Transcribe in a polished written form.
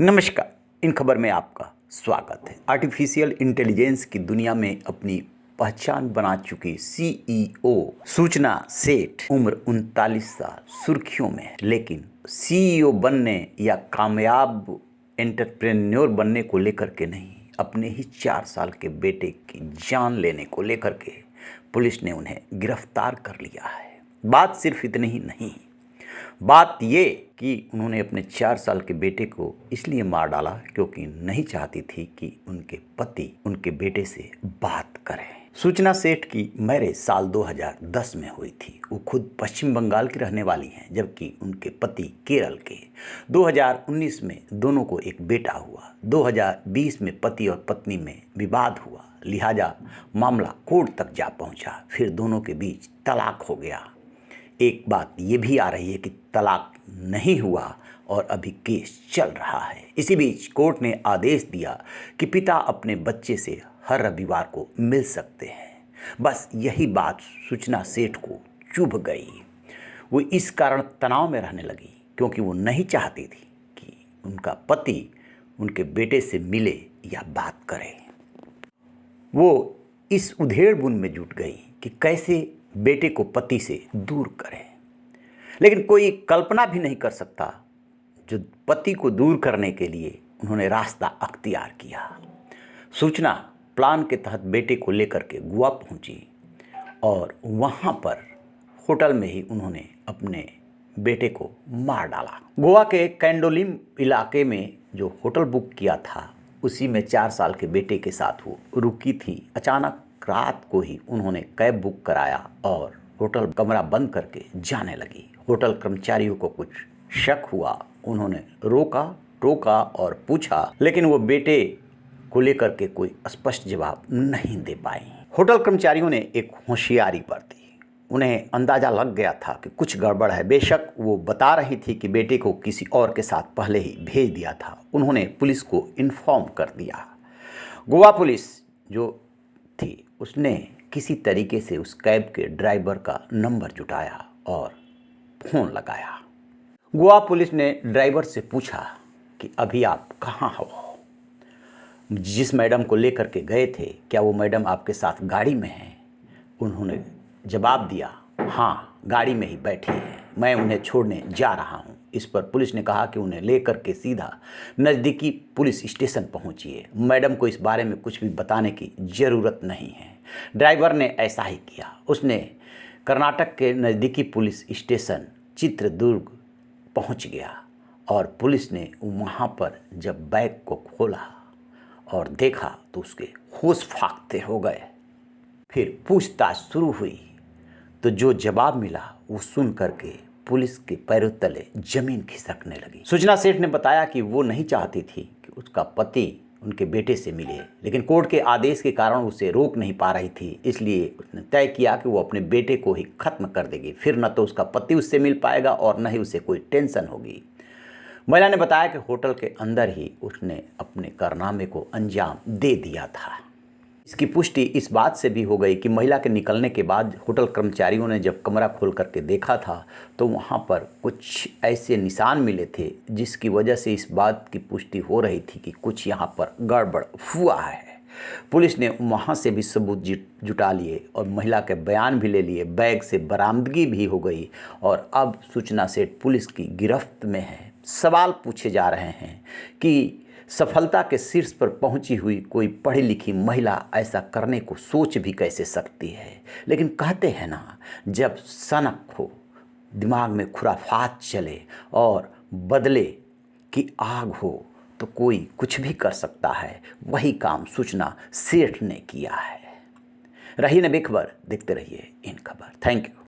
नमस्कार। इन खबर में आपका स्वागत है। आर्टिफिशियल इंटेलिजेंस की दुनिया में अपनी पहचान बना चुकी सीईओ सूचना सेठ उम्र 39 साल सुर्खियों में है। लेकिन सीईओ बनने या कामयाब एंटरप्रेन्योर बनने को लेकर के नहीं, अपने ही 4 साल के बेटे की जान लेने को लेकर के पुलिस ने उन्हें गिरफ्तार कर लिया है। बात सिर्फ इतनी ही नहीं, बात ये कि उन्होंने अपने 4 साल के बेटे को इसलिए मार डाला क्योंकि नहीं चाहती थी कि उनके पति उनके बेटे से बात करें। सूचना सेठ की मैरिज साल 2010 में हुई थी। वो खुद पश्चिम बंगाल की रहने वाली हैं, जबकि उनके पति केरल के। 2019 में दोनों को एक बेटा हुआ। 2020 में पति और पत्नी में विवाद हुआ, लिहाजा मामला कोर्ट तक जा पहुंचा। फिर दोनों के बीच तलाक हो गया। एक बात ये भी आ रही है कि तलाक नहीं हुआ और अभी केस चल रहा है। इसी बीच कोर्ट ने आदेश दिया कि पिता अपने बच्चे से हर रविवार को मिल सकते हैं। बस यही बात सूचना सेठ को चुभ गई। वो इस कारण तनाव में रहने लगी क्योंकि वो नहीं चाहती थी कि उनका पति उनके बेटे से मिले या बात करे। वो इस उधेड़-बुन में जुट गई कि कैसे बेटे को पति से दूर करें। लेकिन कोई कल्पना भी नहीं कर सकता जो पति को दूर करने के लिए उन्होंने रास्ता अख्तियार किया। सूचना प्लान के तहत बेटे को लेकर के गोवा पहुंची और वहां पर होटल में ही उन्होंने अपने बेटे को मार डाला। गोवा के कैंडोलिम इलाके में जो होटल बुक किया था, उसी में 4 साल के बेटे के साथ वो रुकी थी। अचानक रात को ही उन्होंने कैब बुक कराया और होटल कमरा बंद करके जाने लगी। होटल कर्मचारियों को कुछ शक हुआ। उन्होंने रोका टोका और पूछा, लेकिन वो बेटे को लेकर के कोई स्पष्ट जवाब नहीं दे पाई। होटल कर्मचारियों ने एक होशियारी बरती। उन्हें अंदाजा लग गया था कि कुछ गड़बड़ है। बेशक वो बता रही थी कि बेटे को किसी और के साथ पहले ही भेज दिया था। उन्होंने पुलिस को इन्फॉर्म कर दिया। गोवा पुलिस जो थी उसने किसी तरीके से उस कैब के ड्राइवर का नंबर जुटाया और फ़ोन लगाया। गोवा पुलिस ने ड्राइवर से पूछा कि अभी आप कहाँ हो? जिस मैडम को लेकर के गए थे, क्या वो मैडम आपके साथ गाड़ी में हैं? उन्होंने जवाब दिया, हाँ, गाड़ी में ही बैठी है, मैं उन्हें छोड़ने जा रहा हूँ। इस पर पुलिस ने कहा कि उन्हें लेकर के सीधा नज़दीकी पुलिस स्टेशन पहुँचिए। मैडम को इस बारे में कुछ भी बताने की ज़रूरत नहीं है। ड्राइवर ने ऐसा ही किया। उसने कर्नाटक के नज़दीकी पुलिस स्टेशन चित्रदुर्ग पहुँच गया और पुलिस ने वहाँ पर जब बैग को खोला और देखा तो उसके होश फाख्ते हो गए। फिर पूछताछ शुरू हुई तो जो जवाब मिला वो सुन करके पुलिस के पैरों तले जमीन खिसकने लगी। सूचना सेठ ने बताया कि वो नहीं चाहती थी कि उसका पति उनके बेटे से मिले, लेकिन कोर्ट के आदेश के कारण उसे रोक नहीं पा रही थी। इसलिए उसने तय किया कि वो अपने बेटे को ही खत्म कर देगी। फिर न तो उसका पति उससे मिल पाएगा और न ही उसे कोई टेंशन होगी। महिला ने बताया कि होटल के अंदर ही उसने अपने कारनामे को अंजाम दे दिया था। इसकी पुष्टि इस बात से भी हो गई कि महिला के निकलने के बाद होटल कर्मचारियों ने जब कमरा खोल करके देखा था तो वहाँ पर कुछ ऐसे निशान मिले थे जिसकी वजह से इस बात की पुष्टि हो रही थी कि कुछ यहाँ पर गड़बड़ हुआ है। पुलिस ने वहाँ से भी सबूत जुटा लिए और महिला के बयान भी ले लिए। बैग से बरामदगी भी हो गई और अब सूचना सेठ पुलिस की गिरफ्त में है। सवाल पूछे जा रहे हैं कि सफलता के शीर्ष पर पहुंची हुई कोई पढ़ी लिखी महिला ऐसा करने को सोच भी कैसे सकती है। लेकिन कहते हैं ना, जब सनक हो, दिमाग में खुराफात चले और बदले की आग हो तो कोई कुछ भी कर सकता है। वही काम सूचना सेठ ने किया है। रही न बेखबर, देखते रहिए इन खबर। Thank you.